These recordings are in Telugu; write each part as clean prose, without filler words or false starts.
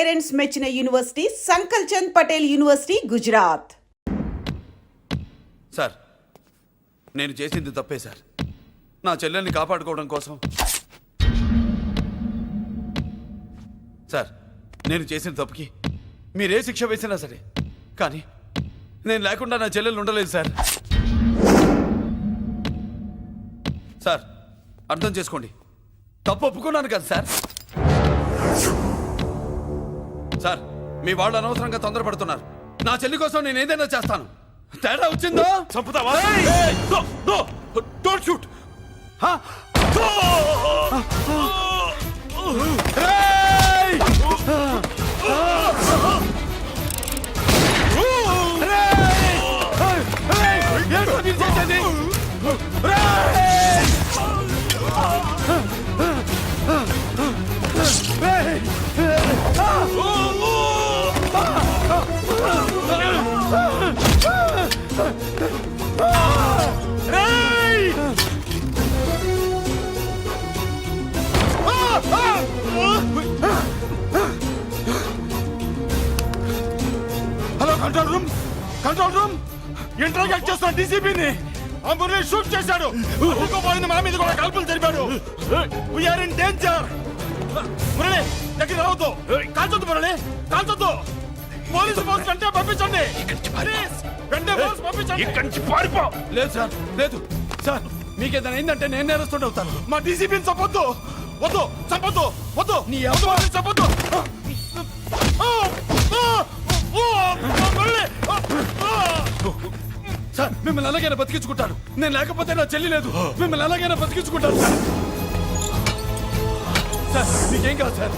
పేరెంట్స్ మెచ్చిన university Sankal Chand Patel university Gujarat. Sir, నేను చేసింది తప్పే సార్. నా చెల్లెల్ని కాపాడుకోవడం కోసం సార్, నేను చేసిన తప్పుకి మీరే శిక్ష వేసినా సరే, కానీ నేను లేకుండా నా చెల్లెలు ఉండలేదు సార్. సార్, అర్థం చేసుకోండి, తప్పు ఒప్పుకున్నాను కదా సార్. సార్, మీ వాళ్ళు అనవసరంగా తొందరపడుతున్నారు. నా చెల్లి కోసం నేను ఏదైనా చేస్తాను. తేడా వచ్చిందో చంపుతావా? Don't shoot. Hello, control room. Interrogate చేస్తున్న డీసీపీని ఆ మురళి షూట్ చేశాడు. పోయింది, మా మీద కూడా కాల్పులు జరిపాడు. We are in danger. మురళి, దగ్గర రావద్దు. కాల్చొద్దు మురళి, కాల్చొద్దు. పోలీసు ఫోర్స్ వెంటనే పంపించండి. వెంటనే ఫోర్స్ పంపించండి. ఇక్కడి నుంచి పారిపో. లేదు సార్, లేదు సార్. మీకేదైనా అయిందంటే నేను నేరస్తుంటే అవుతాను. మా డీసీపీని చంపొద్దు. వద్దు, చంపొద్దు, వద్దు. నీ చంపొద్దు. సార్, మిమ్మల్ని అలాగైనా బతికించుకుంటాను. నేను లేకపోతే నా చెల్లి లేదు. మిమ్మల్ని అలాగైనా బతికించుకుంటాను సార్. సార్, మీకేం కాదు సార్.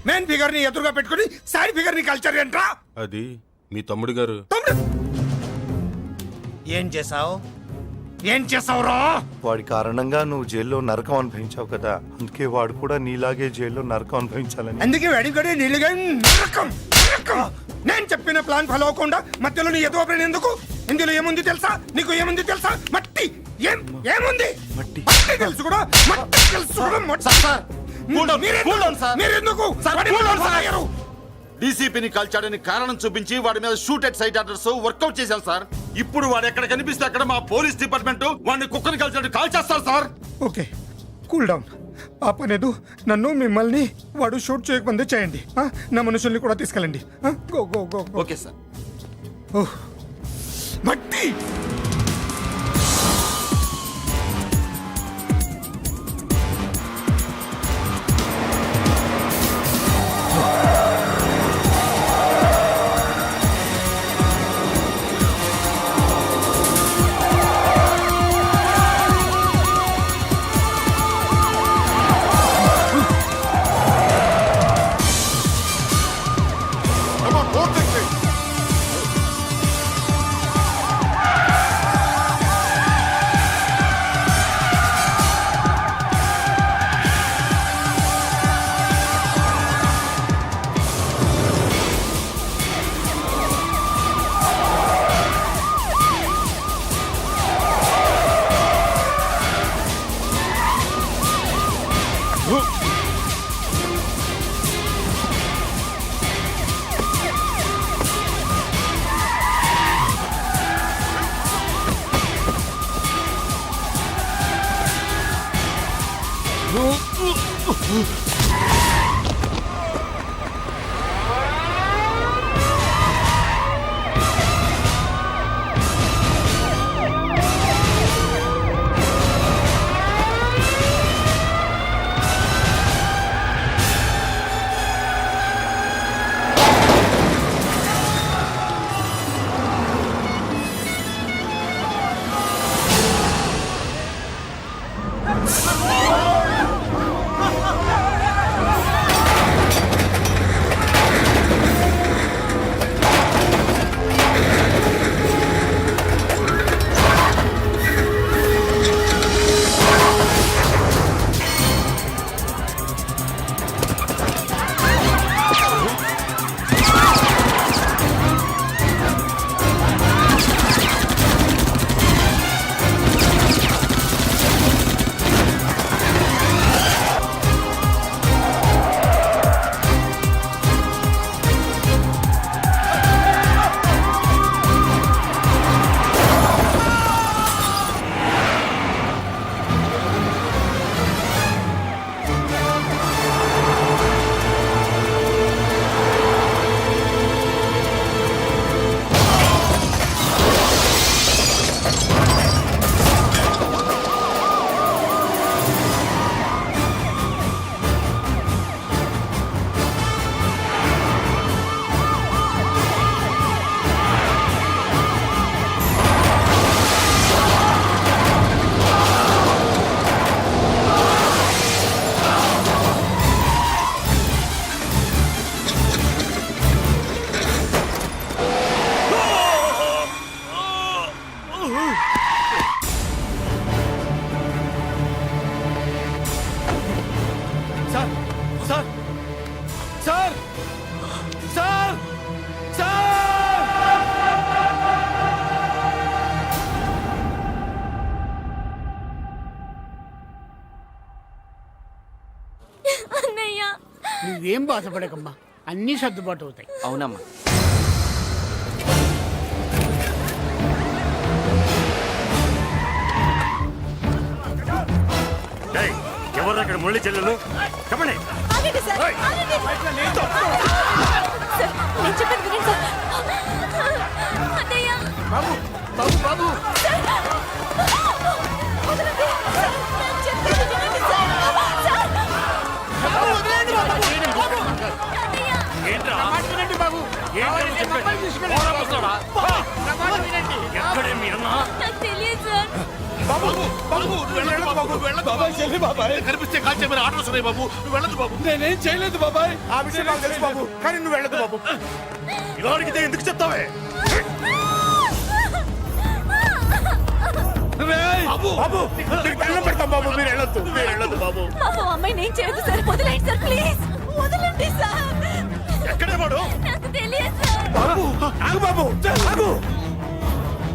మెయిన్ ఫిగర్ ని ఎదురుగా పెట్టుకుని సైడ్ ఫిగర్ ని కల్చర్ ఏంట్రా? అది మీ తమ్ముడు గారు. ఏం చేసావురా? వాడి కారణంగా నువ్వు జైల్లో నరకం అనుభవించావు కదా, అందుకే వాడు కూడా నీలాగే జైల్లో నరకం అనుభవించాలని. అందుకే అడిగడే నీళ్ళగా నరకం. నేను చెప్పిన ప్లాన్ ఫాలో అవ్వకుండా మధ్యలో నీ ఎదురు ఎందుకు? ఇందులో ఏముంది తెలుసా? నీకు ఏముంది తెలుసా? మట్టి. ఏముంది? మట్టి తెలుసు కూడా. మట్టి తెలుసు కూడా. మీరెందుకు డీసీపీని కాల్చాడని కారణం చూపించి వాడి మీద shoot at sight orders work out చేశారు సార్. ఇప్పుడు వాడు ఎక్కడ కనిపిస్తే అక్కడ మా పోలీస్ డిపార్ట్మెంట్ వాడిని కుక్కని కాల్చాడు కాల్ చేస్తారు సార్. Okay, cool down. ఆ పనేదు నన్ను మిమ్మల్ని వాడు షూట్ చేయకముందే చేయండి. నా మనుషుల్ని కూడా తీసుకెళ్ళండి. Go go go. Okay sir. మట్టి. నువ్వేం బాధపడకమ్మా, అన్నీ సర్దుబాటు అవుతాయి. అవునమ్మా. ఎవరు అక్కడ మురళి చెల్లెలు చెప్పండి. ఆగండి సార్, ఆగండి. సార్, నేను చెప్పేది వినండి సార్. అన్నయ్య. బాబు బాబు బాబు వదలండి. సార్, నేను చెప్పేది వినండి సార్. సార్. అన్నయ్య. నా మాట వినండి బాబు. కావాలంటే మమ్మల్ని తీసుకెళ్ళండి. నా మాట వినండి. ఎక్కడే మీ అన్న? నాకు తెలియదు సార్. బాబాయ్ చెల్లి బాబాయ్ కనిపిస్తే కాల్చే మీరు ఆటోస్ ఉన్నాయి బాబు, నువ్వు వెళ్ళదు బాబు. నేనేం చేయలేదు బాబాయ్. ఆ విషయం నాకు తెలుసు బాబు, కానీ నువ్వు వెళ్ళదు బాబు. ఇలా అడిగితే ఎందుకు చెప్తావే? రేయ్! బాబు నీకు దండం పెడతాం బాబు, మీరు వెళ్ళొద్దు, మీరు వెళ్ళొద్దు బాబు. పాపం అమ్మాయి నేను చేయదు సార్. వదిలేండి సార్, ప్లీజ్ వదలండి సార్. ఎక్కడే వాడు? నాకు తెలియదు సార్. బాబు ఆగు బాబు, ఆగు.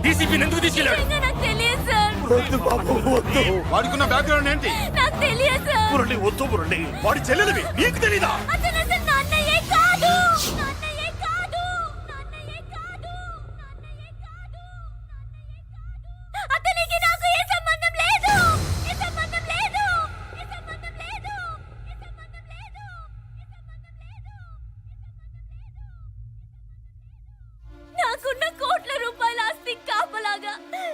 డీసీపీ ఎందుకు తీసుకెళ్ళాడు? నిజంగా నాకు తెలియదు సార్. వద్దు బాబు, వద్దు. వాడికున్న బ్యాక్గ్రౌండ్ ఏంటి? నాకు తెలియదు సార్. మురళి వద్దు మురళి, వాడి చెల్లెలివి నీకు తెలీదా? అతను అసలు నా అన్నయ్యే కాదు. నా అన్నయ్యే కాదు. నా అన్నయ్యే కాదు. నా అన్నయ్యే కాదు. అతనికి నాకు ఏ సంబంధం లేదు. ఏ సంబంధం లేదు. ఏ సంబంధం లేదు. ఏ సంబంధం లేదు. నాకున్న కోట్ల రూపాయల ఆస్తి కాపలాగా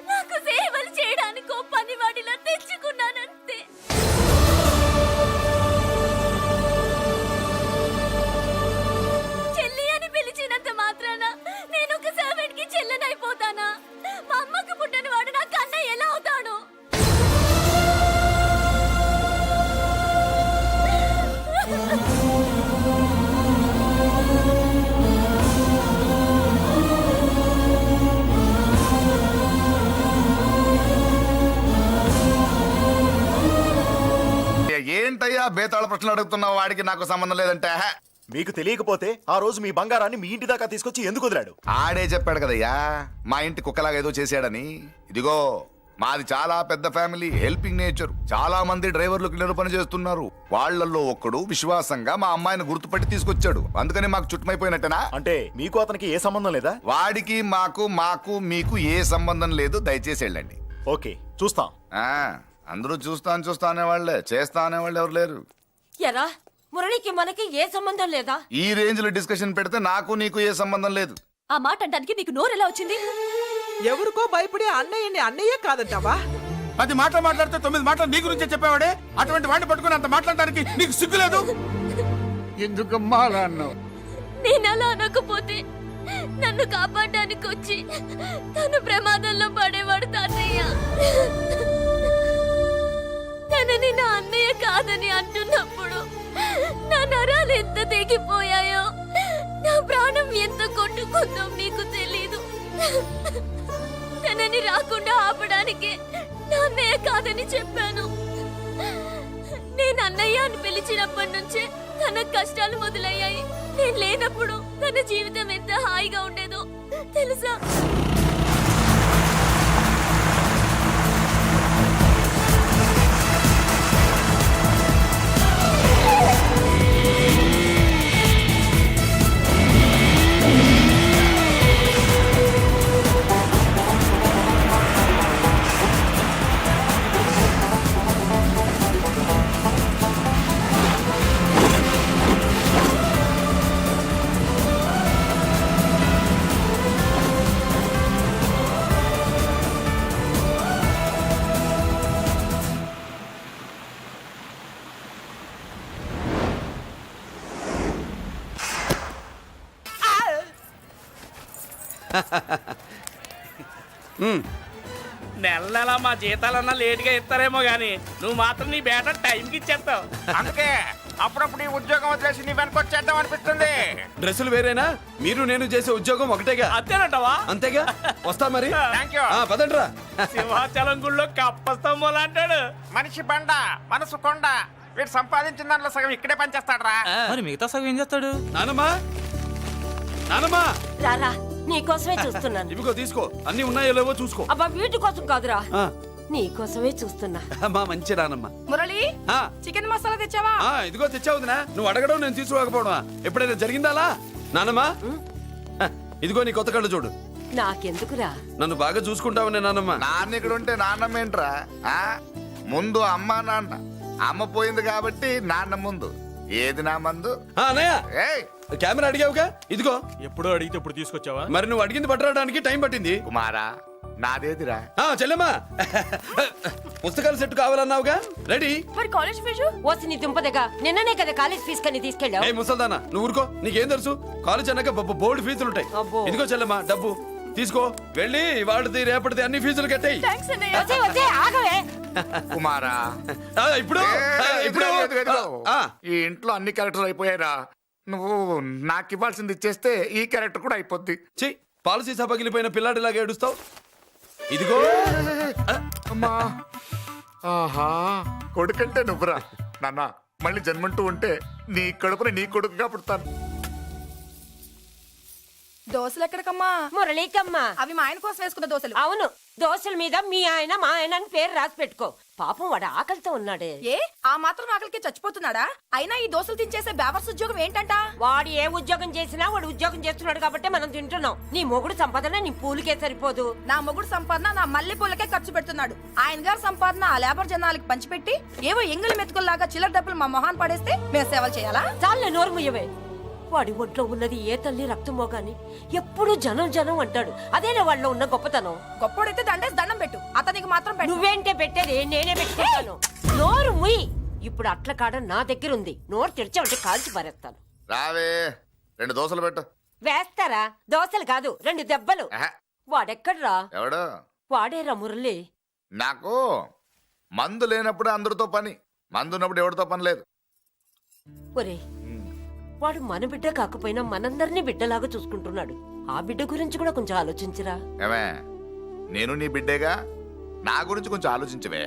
నాకు సేవలు చేయడానికి ఓ పనివాడిలా తెచ్చుకున్నానంతే. చెల్లి అని పిలిచినంత మాత్రాన నేను ఒక సర్వెంట్ కి చెల్లెనైపోతానా? మా అమ్మకు పుట్టిన వాడు నాకు అన్నయ్య ఎలా అవుతాడు? ఏంటయ్యా బేతాళ ప్రశ్నలు అడుగుతున్నావు? వాడికి నాకు సంబంధం లేదంటే మీకు తెలియకపోతే ఆ రోజు మీ బంగారాన్ని మీ ఇంటి దాకా తీసుకొచ్చి ఎందుకు వదిలాడు? ఆడే చెప్పాడు కదయ్యా మా ఇంటి కుక్కలాగా ఏదో చేశాడని. ఇదిగో మాది చాలా పెద్ద ఫ్యామిలీ, హెల్పింగ్ నేచర్. చాలా మంది డ్రైవర్లు క్లీనర్ పని చేస్తున్నారు. వాళ్ళల్లో ఒక్కడు విశ్వాసంగా మా అమ్మాయిని గుర్తుపట్టి తీసుకొచ్చాడు. అందుకని మాకు చుట్టుమైపోయినట్టేనా? అంటే మీకు అతనికి ఏ సంబంధం లేదా? వాడికి మాకు మీకు ఏ సంబంధం లేదు. దయచేసి వెళ్ళండి. ఓకే, చూస్తాం. ఆ, అందరూ చూస్తా అనేవాళ్లే, చేస్తా అనేవాళ్ళు ఎవరు లేరు. ఎరా మురళికి మనకి ఏ సంబంధం లేదా? ఈ రేంజ్ లో డిస్కషన్ పెడితే నాకు నీకు ఏ సంబంధం లేదు. ఆ మాట అంటానికి నీకు నోరు ఎలా వచ్చింది? ఎవరికో భయపడి అన్నయ్యని అన్నయ్య కాదంటావా? 10 మాటలు మాట్లాడితే 9 మాటలు నీ గురించే చెప్పేవాడే. అటువంటి వాడిని పట్టుకుని అంత మాట్లాడడానికి నీకు సిగ్గులేదు? ఎందుకమ్మా అలా అన్నావు? నేను అలా అనకపోతే నన్ను కాపాడడానికి వచ్చి తను ప్రమాదంలో పడేవాడు తాతయ్య. తనని నా అన్నయ్య కాదని అంటున్నప్పుడు నా నరాలు ఎంత తెగిపోయాయో, నా ప్రాణం ఎంత కొట్టుకుందో నీకు తెలీదు. తనని రాకుండా ఆపడానికి నా అన్నయ్య కాదని చెప్పాను. నేను అన్నయ్య అని పిలిచినప్పటి నుంచే తన కష్టాలు మొదలయ్యాయి. నేను లేనప్పుడు తన జీవితం ఎంత హాయిగా ఉండేదో తెలుసా? నెల నెల మా జీతాలన్నా లేటుగా ఇస్తారేమో గానీ నువ్వు మాత్రం నీ బేట టైంకి ఇచ్చేస్తావు. అందుకే అప్పుడప్పుడు ఈ ఉద్యోగం వదిలేసి నీ వెనక వచ్చేద్దాం అనిపిస్తుంది. డ్రెస్సులు వేరేనా? మీరు నేను చేసే ఉద్యోగం ఒకటేగా. అంతేనంటావా? అంతేగా. వస్తా మరి. Thank you. పదండ్రా. సింహాచలం గుళ్ళో కప్పస్తంభం అంటాడు. మనిషి బండ మనసు కొండ. వీడు సంపాదించిన దాంట్లో సగం ఇక్కడే పనిచేస్తాడు రా. మరి మిగతా సగం ఏం చేస్తాడు? నానమ్మా, నానమ్మా, రారా, నీకోసమే చూస్తున్నాను. ఇవిగో తీసుకో. అన్ని ఉన్నాయో లేవో చూసుకో. అబ్బా వీటి కోసం కాదురా, నీకోసమే చూస్తున్నా. మా మంచి నానమ్మ. మురళి ఆ, చికెన్ మసాలా తెచ్చావా? ఇదిగో తెచ్చావుదినా. నువ్వు అడగడం నేను తీసుకోకపోవడమా ఎప్పుడైనా జరిగిందాలా నానమ్మ? ఇదిగో నీ కొత్త కళ్ళు చూడు. నాకెందుకురా? నన్ను బాగా చూసుకుంటావనే నానమ్మ. నాన్న ఇక్కడ ఉంటే నాన్నమ్మ ఏంట్రా? ఆ? ముందు అమ్మ నాన్న. అమ్మ పోయింది కాబట్టి నాన్న ముందు. ఏది నా మందు? అన్నయ్య, ఏయ్ కెమెరా అడిగావుగా, ఇదిగో. ఎప్పుడో అడిగితే ఇప్పుడు తీసుకొచ్చావా? మరి నువ్వు అడిగింది పట్టడానికి టైం పట్టింది. కుమారా, నాదేదిరా? చెల్లెమ్మా, పుస్తకాల సెట్ కావాలన్నావుగా, రెడీ. మరి కాలేజ్ ఫీజు? ఓసి నీ దుంపదగా నిన్ననే కదా కాలేజ్ ఫీజు కని తీసుకెళ్ళావు. ఏ ముసల్దానా, నువ్వు ఊరుకో. నీకేం తెలుసు? కాలేజ్ అన్నాక బోర్డు ఫీజులు ఉంటాయి. అబ్బో. ఇదిగో చెల్లెమ్మా, డబ్బు తీసుకో. వెళ్ళి వాడిది రేపటిది అన్ని ఫీజులు కట్టాయి. థ్యాంక్స్ అన్నయ్య. వచ్చే వచ్చే ఆగవే. కుమారా, ఇప్పుడు ఇప్పుడు ఈ ఇంట్లో అన్ని క్యారెక్టర్లు అయిపోయారా? నువ్వు నాకు ఇవ్వాల్సింది ఇచ్చేస్తే ఈ క్యారెక్టర్ కూడా అయిపోద్ది. చెయ్యి. పాలసీ సభ పగిలిపోయిన పిల్లాడిలాగా ఏడుస్తావు. ఇదిగో. అమ్మా, ఆహా, కొడుకంటే నువ్వురా నాన్న. మళ్ళీ జన్మంటూ ఉంటే నీ కడుపున నీ కొడుకుగా పుడతాను. దోశలు ఎక్కడికమ్మా? మురళీకమ్మా. అవి మా ఆయన కోసం వేసుకున్న దోశలు. అవును, దోశల మీద మీ ఆయన మా ఆయన అని పేరు రాసి పెట్టుకో. పాపం వాడు ఆకలితో ఉన్నాడే. ఏ ఆ మాత్రం ఆకలికి చచ్చిపోతున్నాడా? అయినా ఈ దోశలు తినేసే బేవర్స్ ఉద్యోగం ఏంటంట? వాడు ఏ ఉద్యోగం చేసినా వాడు ఉద్యోగం చేస్తున్నాడు కాబట్టి మనం తింటున్నాం. నీ మొగుడు సంపాదన నీ పూలికే సరిపోదు. నా మొగుడు సంపాదన నా మల్లె పూలకే ఖర్చు పెడుతున్నాడు. ఆయన గారి సంపాదన ఆ లేబర్ జనాలకి పంచిపెట్టి ఏవో ఎంగిలి మెతుకుల్లాగా చిల్లర డబ్బులు మా మొహాన్ పడేస్తే మేము సేవలు చేయాలా? చాలే నోరు ముయ్యవే. వాడి ఒంట్లో ఉన్నది ఏ తల్లి రక్తమో గాని ఎప్పుడు జనం జనం అంటాడు. అదేనా వాళ్ళలో ఉన్న గొప్పతనం. గొప్పోడైతే దండేసి దండం పెట్టు, అతనికి మాత్రం పెట్టు. నువ్వేంటే పెట్టేది? నేనే పెట్టుకుంటాను. నోరు ముయ్యి. ఇప్పుడు అట్ల కాడ నా దగ్గర ఉంది. నోరు తెరిచావంటే కాల్చి పారేస్తాను. రావే, 2 దోశలు పెట్టు. వేస్తారా? దోశలు కాదు, 2 దెబ్బలు. ఆహా. వాడెక్కడ్రా? ఎవడు? వాడేరా మురళి. నాకు మందు లేనప్పుడు అందరితో పని, మందు ఉన్నప్పుడు ఎవరితో పని లేదు. ఒరే, వాడు మన బిడ్డ కాకపోయినా మనందరినీ బిడ్డలాగా చూసుకుంటున్నాడు. ఆ బిడ్డ గురించి కూడా కొంచెం ఆలోచించరా. ఏమే, నేను నీ బిడ్డేగా, నా గురించి కొంచెం ఆలోచించవే.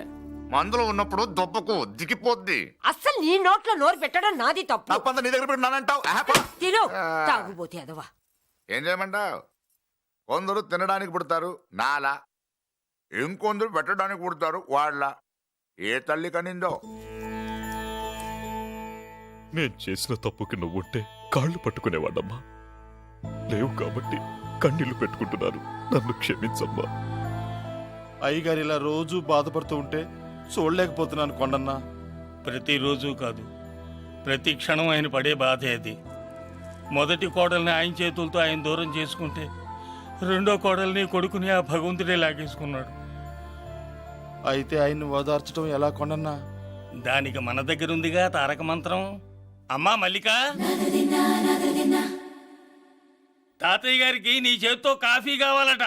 మందులో ఉన్నప్పుడు దొప్పకు దిగిపోద్ది. అస్సలు నీ నోట్లో నోరు పెట్టడం నాది తప్పు. తప్పంతా నీ దగ్గర పెట్టినానంటావు. తిను, తాగుబోతే అదవా. ఏం చేయమంటావు? కొందరు తినడానికి పుడతారు నాలా, ఇంకొందరు పెట్టడానికి పుడతారు వాళ్ళ. ఏ తల్లి కనిందో. నేను చేసిన తప్పుకి నువ్వుంటే కాళ్ళు పట్టుకునేవాడమ్మా. లేవు కాబట్టి కన్నీళ్లు పెట్టుకుంటున్నాను. నన్ను క్షమించమ్మా. అయ్యగారు ఇలా రోజు బాధపడుతూ ఉంటే చూడలేకపోతున్నాను కొండన్నా. ప్రతిరోజు కాదు, ప్రతి క్షణం ఆయన పడే బాధే అది. మొదటి కోడల్ని ఆయన చేతులతో ఆయన దూరం చేసుకుంటే రెండో కోడల్ని కొడుకుని ఆ భగవంతుడే లాగేసుకున్నాడు. అయితే ఆయన్ని ఓదార్చడం ఎలా కొండన్నా? దానికి మన దగ్గర ఉందిగా తారక మంత్రం. అమ్మా మల్లిక, తాతయ్య గారికి నీ చేత్తో కాఫీ కావాలట.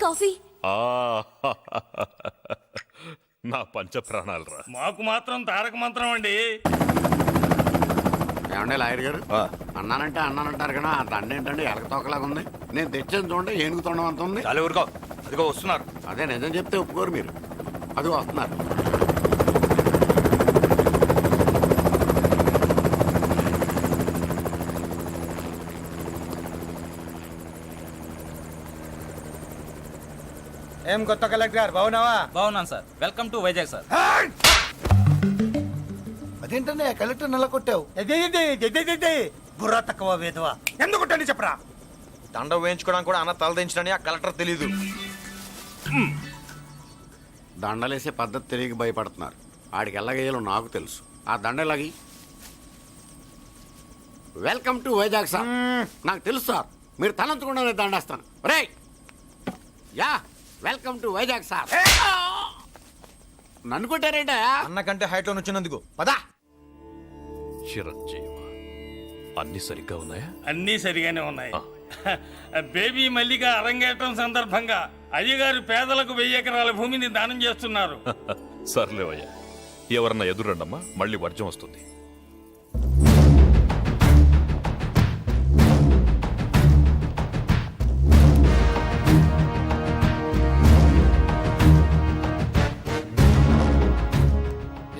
కాఫీ. నా పంచ ప్రాణాలు రా. మాకు మాత్రం తారక మంత్రం అండి. ఏమండే లాయర్ గారు, అన్నానంటే అన్నానంటారు కదా, ఆ దండ ఏంటంటే ఎలక తోకలాగా ఉంది. నేను తెచ్చేది చూడండి, ఏనుగు తొండం అంత ఉంది. చాలా ఊరుకో, అదిగో వస్తున్నారు. అదే నిజం చెప్తే ఒప్పుకోరు మీరు. అది వస్తున్నారు. ఏం కొత్త కలెక్టర్ బాగున్నావా? బాగున్నాను sir. Welcome to Vizag sir. అదేంటనే కలెక్టర్ నెల కొట్టావు? బుర్ర తక్కువ వేదవా. ఎందుకు కొట్టండి చెప్పరా? దండ వేయించుకోవడానికి కూడా అన్న తలదించడని ఆ కలెక్టర్ తెలీదు. దండలేసే పద్ధతి తెలియక భయపడుతున్నారు. ఆడికి ఎలాగేయాలో నాకు తెలుసు. ఆ దండలాగి వెల్కమ్ టు వైజాగ్ సార్. నాకు తెలుసు సార్, మీరు తలంచకుండానే దండేస్తాను. రే యా, వెల్కమ్ టు వైజాగ్ సార్. నన్ను కొట్టారేంటా? అన్నకంటే హైట్ లో వచ్చినందుకు పదా. చిరంజీవి, అన్ని సరిగ్గా ఉన్నాయా? అన్నీ సరిగానే ఉన్నాయి. బేబీ మల్లిక అరంగేట్రం సందర్భంగా అయ్యగారు పేదలకు 1000 ఎకరాల భూమిని దానం చేస్తున్నారు. సర్లేవయ్యా, ఎవరన్నా ఎదురండమ్మా, మళ్ళీ వర్జం వస్తుంది.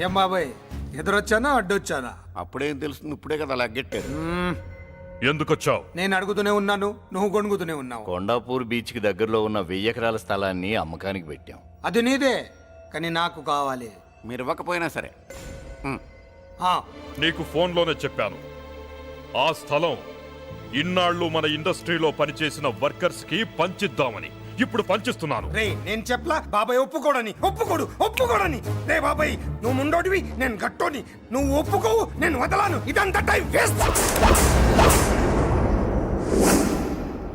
ఏం బాబాయ్, ఎదురొచ్చానా అడ్డొచ్చానా? అప్పుడేం తెలుస్తుంది, ఇప్పుడే కదా లగ్గెట్టారు. ఎందుకొచ్చావు? నేను అడుగుతూనే ఉన్నాను, నువ్వు గొణుగుతూనే ఉన్నావు. కొండాపూర్ బీచ్ కి దగ్గరలో ఉన్న 1000 ఎకరాల స్థలాన్ని అమ్మకానికి పెట్టాం. అది నీదే, కానీ నాకు కావాలి. మీరు ఇవ్వకపోయినా సరే. ఆ, నీకు ఫోన్లోనే చెప్పాను. ఆ స్థలం ఇన్నాళ్ళు మన ఇండస్ట్రీలో పనిచేసిన వర్కర్స్ కి పంచిద్దామని. ఇప్పుడు పంచిస్తున్నాను. రే నేను చెప్పలా బాబాయ్ ఒప్పుకోడని. రే బాబాయ్, నువ్వు ముండోడివి, నేను గట్టోని. నువ్వు ఒప్పుకోవు, నేను వదలాను. ఇదంతా టైం వేస్ట్.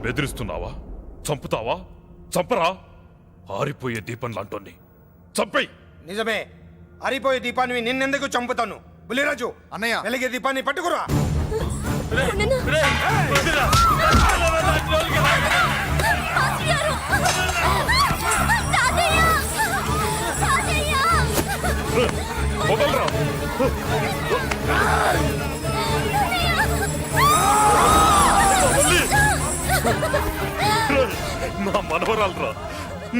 బెదిరిస్తున్నావా? చంపుతావా? చంపరా? ఆరిపోయే దీపం లాంటోని చంపేయ్. నిజమే, ఆరిపోయే దీపాన్ని నిన్నెందుకు చంపుతాను? బుల్లిరాజు అన్నయ్య. వెలిగే దీపాన్ని పట్టుకురా. వదలరా. నా మనవరాలరా,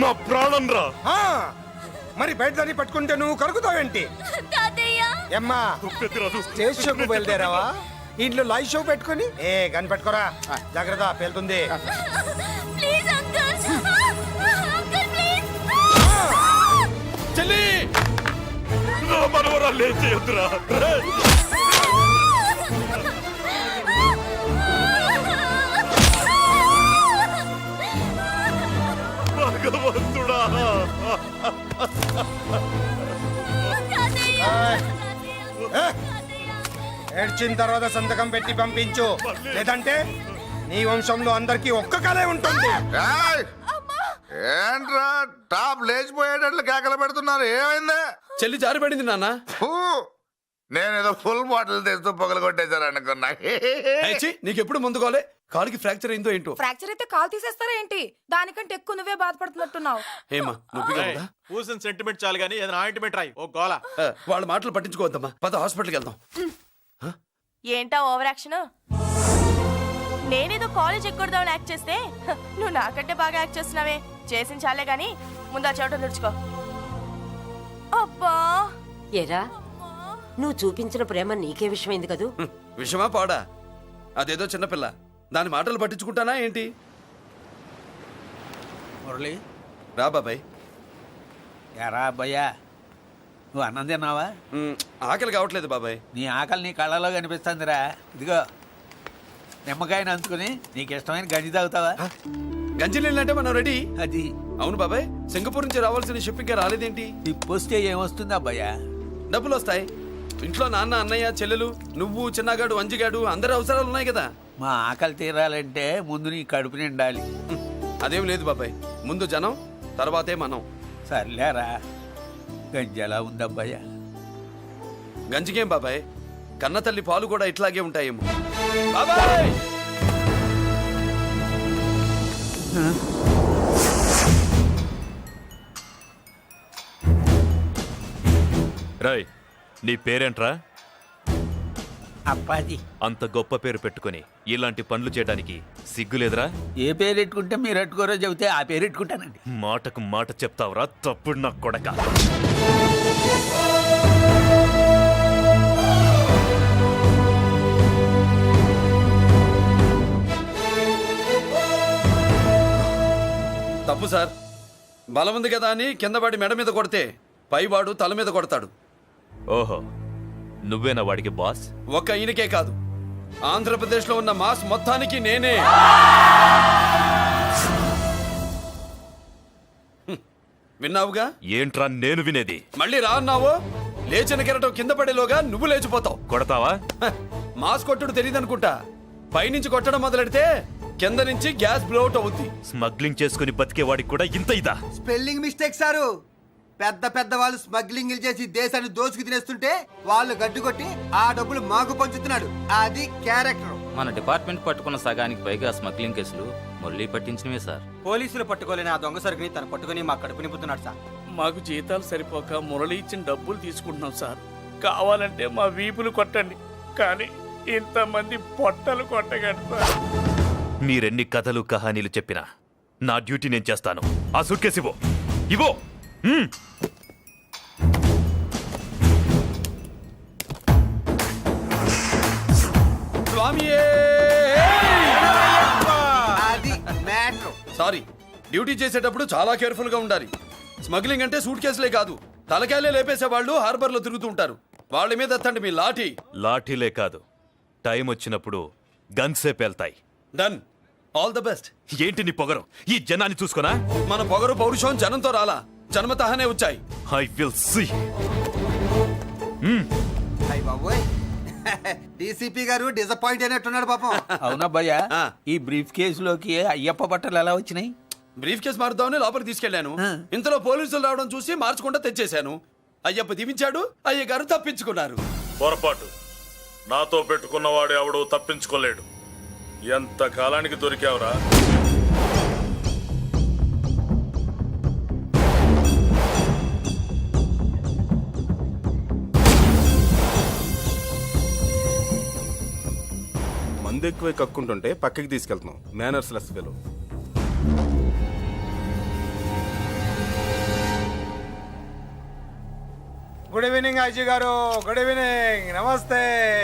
నా ప్రాణం రా. ఆ, మరి బయట దాన్ని పట్టుకుంటే నువ్వు కలుగుతావేంటి? ఎమ్మా, స్టేజ్ షోకు బయలుదేరావా? ఇంట్లో లైవ్ షో పెట్టుకుని గన్ పెట్టుకోరా, జాగ్రత్త పేలుతుంది. చెల్లి, నా మనవరాలు ఏం చేయొద్దురా. భగవంతుడా, ఏడ్చిన తర్వాత సంతకం పెట్టి పంపించు, లేదంటే నీ వంశంలో అందరికీ ఒక్క కలే ఉంటుంది. ఏయ్! ఏంట్రా టాప్ లేచిపోయేటట్లు కేకలు పెడుతున్నారు? ఏమైంది? చెల్లి జారిపడింది నాన్న. ఫూ! నేనేదో ఫుల్ బాటిల్ తెస్తూ పొగలు కొట్టేశారు అనుకున్నా. నీకెప్పుడు ముందుకోలే? కాలుకి ఫ్రాక్చర్ అయిందో ఏంటో. ఫ్రాక్చర్ అయితే కాలు తీసేస్తారా ఏంటి? దానికంటే ఎక్కువ నువ్వే బాధపడుతున్నట్టున్నావు. ఏమా నొప్పిగా ఉందా? కూసిన సెంటిమెంట్ చాలు గానీ ఏదైనా ఆయింట్మెంట్ రాయి. ఓ గోల. వాళ్ళ మాటలు పట్టించుకోవద్దమ్మా, పద హాస్పిటల్కి వెళ్దాం. ఏంటా ఓవర్ యాక్షన్? నేనేదో కాలేజ్ ఎక్కడదామని యాక్ట్ చేస్తే నువ్వు నాకంటే బాగా యాక్ట్ చేస్తున్నావే. చేసిన చాలే గాని ముందు ఆ చోట తుడుచుకో. అబ్బా, ఏరా, నువ్వు చూపించిన ప్రేమ నీకే విషయమైంది కదూ. విషమా పాడా? అదేదో చిన్నపిల్ల, దాని మాటలు పట్టించుకుంటానా ఏంటి? మురళి, రా బాబాయ్. ఎరా అబ్బాయ్యా, నువ్వు అన్నం తిన్నావా? ఆకలి కావట్లేదు బాబాయ్. నీ ఆకలి నీ కళ్ళలో కనిపిస్తుందిరా. ఇదిగో నిమ్మకాయని అంచుకుని నీకు ఇష్టమైన గంజి తాగుతావా? గంజి నీళ్ళంటే మనం రెడీ. అది అవును బాబాయ్, సింగపూర్ నుంచి రావాల్సిన షిప్పింగ్ రాలేదేంటి? తిప్పొస్తే ఏమొస్తుంది అబ్బాయ్యా? డబ్బులు వస్తాయి. ఇంట్లో నాన్న, అన్నయ్య, చెల్లెలు, నువ్వు, చిన్నగాడు, అంజిగాడు, అందరి అవసరాలు ఉన్నాయి కదా. మా ఆకలి తీరాలంటే ముందు నీ కడుపు నిండాలి. అదేం లేదు బాబాయ్, ముందు జనం, తర్వాతే మనం. సర్లేరా, గంజి ఎలా ఉంది అబ్బాయ్యా? గంజికేం బాబాయ్, కన్న తల్లి పాలు కూడా ఇట్లాగే ఉంటాయేమో. బాబాయ్, రాయ్, నీ పేరేంట్రా? అప్పాజీ. అంత గొప్ప పేరు పెట్టుకుని ఇలాంటి పనులు చేయడానికి సిగ్గులేదురా? ఏ పేరు ఎట్టుకుంటే మీరు ఎట్టుకోరో చెబితే ఆ పేరు ఎట్టుకుంటానండి. మాటకు మాట చెప్తావురా తప్పుడు నా కొడక. తప్పు సార్. బలం ఉంది కదా అని కిందవాడి మెడ మీద కొడితే పైవాడు తల మీద కొడతాడు. ఓహో, నువ్వేనా వాడికి బాస్? ఒక్క ఈయనకే కాదు, ఆంధ్రప్రదేశ్లో ఉన్న మాస్ మొత్తానికి నేనే. విన్నావుగా? ఏంట్రా నేను వినేది? మళ్ళీ రా అన్నావు, లేచిన కెరటం కింద పడేలోగా నువ్వు లేచిపోతావు. కొడతావా? మాస్ కొట్టుడు తెలియదనుకుంటా. పైనుంచి కొట్టడం మొదలెడితే కింద నుంచి గ్యాస్ బ్లౌట్ అవుద్ది. స్మగ్లింగ్ చేసుకుని బతికేవాడికి కూడా ఇంత ఇదా? Spelling mistake sir. పెద్ద పెద్ద వాళ్ళు స్మగ్లింగ్ చేసి దేశాన్ని దోచుకు తినేస్తుంటే వాళ్ళు గడ్డు కొట్టి ఆ డబ్బులు మాకు పంచుతున్నాడు. అది క్యారెక్టర్. మన డిపార్ట్మెంట్ పట్టుకున్న సగానికి పైగా స్మగ్లింగ్ కేసులు మురళీ పట్టించినవే సార్. పోలీసులు పట్టుకోలేని ఆ దొంగ సరుకుని తను పట్టుకుని మా కడుపు నింపుతున్నాడు సార్. మాకు జీతాలు సరిపోక మురళి ఇచ్చిన డబ్బులు తీసుకుంటున్నాం సార్. కావాలంటే మా వీపులు కొట్టండి, కానీ ఇంతమంది పొట్టలు కొట్టగండి సార్. మీరెన్ని కథలు కహానీలు చెప్పినా నా డ్యూటీ నేను చేస్తాను. ఆ సూట్ కేసు ఇవ్వు, ఇవ్వు. అది మ్యాటర్. సారీ, డ్యూటీ చేసేటప్పుడు చాలా కేర్ఫుల్ గా ఉండాలి. స్మగ్లింగ్ అంటే సూట్ కేసులే కాదు, తలకాయలే లేపేసే వాళ్ళు హార్బర్ లో తిరుగుతూ ఉంటారు. వాళ్ళ మీద ఎత్తండి మీ లాఠీ. లాఠీలే కాదు, టైం వచ్చినప్పుడు గన్సే పేల్తాయి. Done, all the best. ఏంటి నీ పొగరు? ఈ జనాన్ని చూసుకోనా? మన పొగరు పౌరుషం జనంతో రాలా, జన్మతహనే వచ్చాయి. I will see. అయ్య బాబోయ్, డీసీపీ గారు డిసప్పాయింట్ అయినట్టున్నాడు పాపం. అవునబ్బయ్య, ఈ బ్రీఫ్ కేసులోకి అయ్యప్ప బట్టలు ఎలా వచ్చినాయి? బ్రీఫ్ కేసు మారుద్దామని లోపలికి తీసుకెళ్లాను. ఇంతలో పోలీసులు రావడం చూసి మార్చకుండా తెచ్చేశాను. అయ్యప్ప దీవించాడు, అయ్య గారు తప్పించుకున్నారు. పొరపాటు. నాతో పెట్టుకున్నవాడు ఎవడు తప్పించుకోలేడు. ఎంత కాలానికి దొరికావురా? మందు ఎక్కువ కక్కుంటుంటే పక్కకి తీసుకెళ్తున్నాం. Manners less fellow. Good evening Ajay గారు. Good evening. నమస్తే.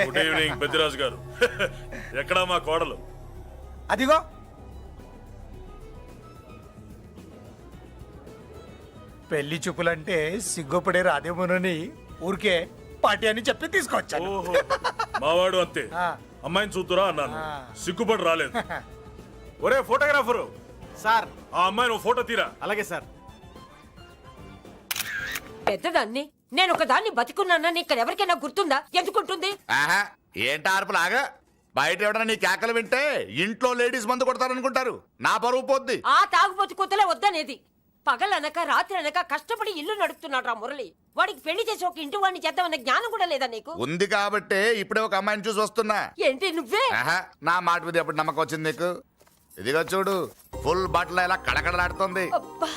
గుడ్ ఈవినింగ్ పెద్దిరాజు గారు. ఎక్కడా మా కోడలు? అదిగో పెళ్లి చూపులంటే సిగ్గుపడే రాధేమోనని ఊరికే పార్టీ అని చెప్పి తీసుకొచ్చాను. ఓహో, మావాడు అంతే. అమ్మాయిని చూద్దురా అన్నాను, సిగ్గుపడి రాలేదు. ఒరే ఫోటోగ్రాఫరు సార్, ఆ అమ్మాయిని ఓ ఫోటో తీరా. అలాగే సార్. పెద్దదాన్ని నేను ఒక దాన్ని బతికున్నానని ఇక్కడ ఎవరికైనా గుర్తుందా? ఎందుకుంటుంది? ఆహా, ఏంటి ఆర్పులాగా? బయట ఎవడన్నా నీ కేకలు వింటే ఇంట్లో లేడీస్ మందు కొడతారనుకుంటారు. నా పరువు పోద్ది. ఆ తాగుబోతు కూతలే వద్దనేది. పగలనక రాత్రి అనక కష్టపడి ఇల్లు నడుపుతున్నాడు రా మురళి. వాడికి పెళ్లి చేసి ఒక ఇంటి వాడిని చేద్దామన్న జ్ఞానం కూడా లేదా నీకు? ఉంది కాబట్టే ఇప్పుడే ఒక అమ్మాయిని చూసి వస్తున్నా. ఏంటి నువ్వే? ఆహా, నా మాట మీద ఎప్పుడు నమ్మకం వచ్చింది నీకు? ఇదిగో చూడు, ఫుల్ బట్టలు ఇలా కడకడలాడుతుంది. అబ్బా,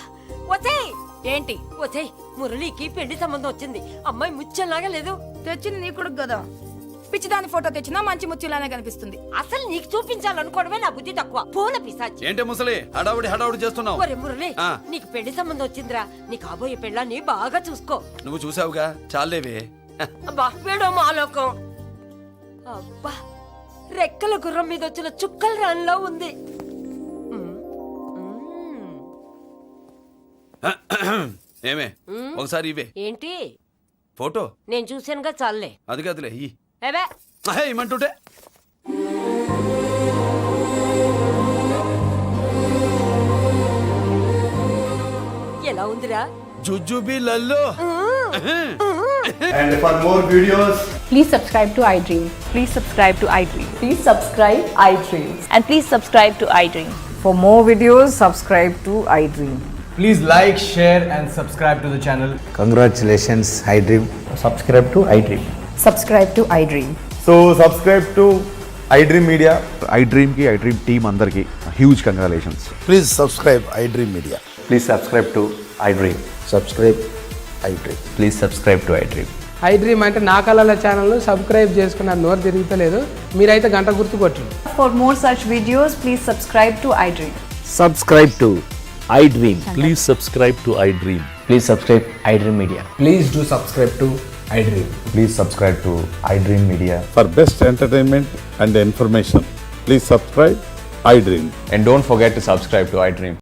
ఒసేయ్ ఏంటి? ఒసేయ్, మురళికి పెళ్లి సంబంధం వచ్చింది. అమ్మాయి ముచ్చల్లాగా లేదు. తెచ్చింది నీ కొడుకు కదా, పిచ్చిదాని ఫోటో తెచ్చినా మంచి ముచ్చిలానే కనిపిస్తుంది. అసలు నీకు చూపించాలనుకోవడమే నా బుద్ధి తక్కువ. పూల పిశాచి. ఏంటి ముసలి హడావుడి చేస్తున్నావు? ఒరే మురళి, నీకు పెళ్లి సంబంధం వచ్చిందిరా. నీ కాబోయే పెళ్ళాన్ని బాగా చూసుకో. నువ్వు చూసావుగా, చాలేవే. అబ్బా, వేడో మాలోకం. అబ్బా, రెక్కల గుర్రం మీద వచ్చిన చుక్కల రాన్లా ఉంది. ఏమే, ఒకసారి ఇవే. ఏంటి ఫోటో? నేను చూశానుగా, చాలే. అది కాదులే, ఏవే ఇమ్మంటుంటే. ఎలా ఉందిరా? జుజుబి లల్లో. And for more videos, Please subscribe to iDream. Please subscribe to iDream. Please subscribe iDream. And please subscribe to iDream. For more videos, subscribe to iDream. Please like, share and subscribe to the channel. congratulations, iDream. Subscribe to iDream. Subscribe to iDream. So subscribe to iDream Media. iDream ki iDream team andarki huge congratulations. Please subscribe iDream Media. Please subscribe to iDream. Subscribe iDream. Please subscribe to iDream. iDream అంటే నా కళల ఛానల్ సబ్స్క్రైబ్ చేసుకున్న నోరు తిరుగుతలేదు. మీరైతే గంట గుర్తు కొట్టండి. For more such videos, please subscribe to iDream. Subscribe to iDream. Please subscribe to iDream. Please subscribe iDream Media. Please do subscribe to iDream. Please subscribe to iDream Media. For best entertainment and information, please subscribe iDream. And don't forget to subscribe to iDream.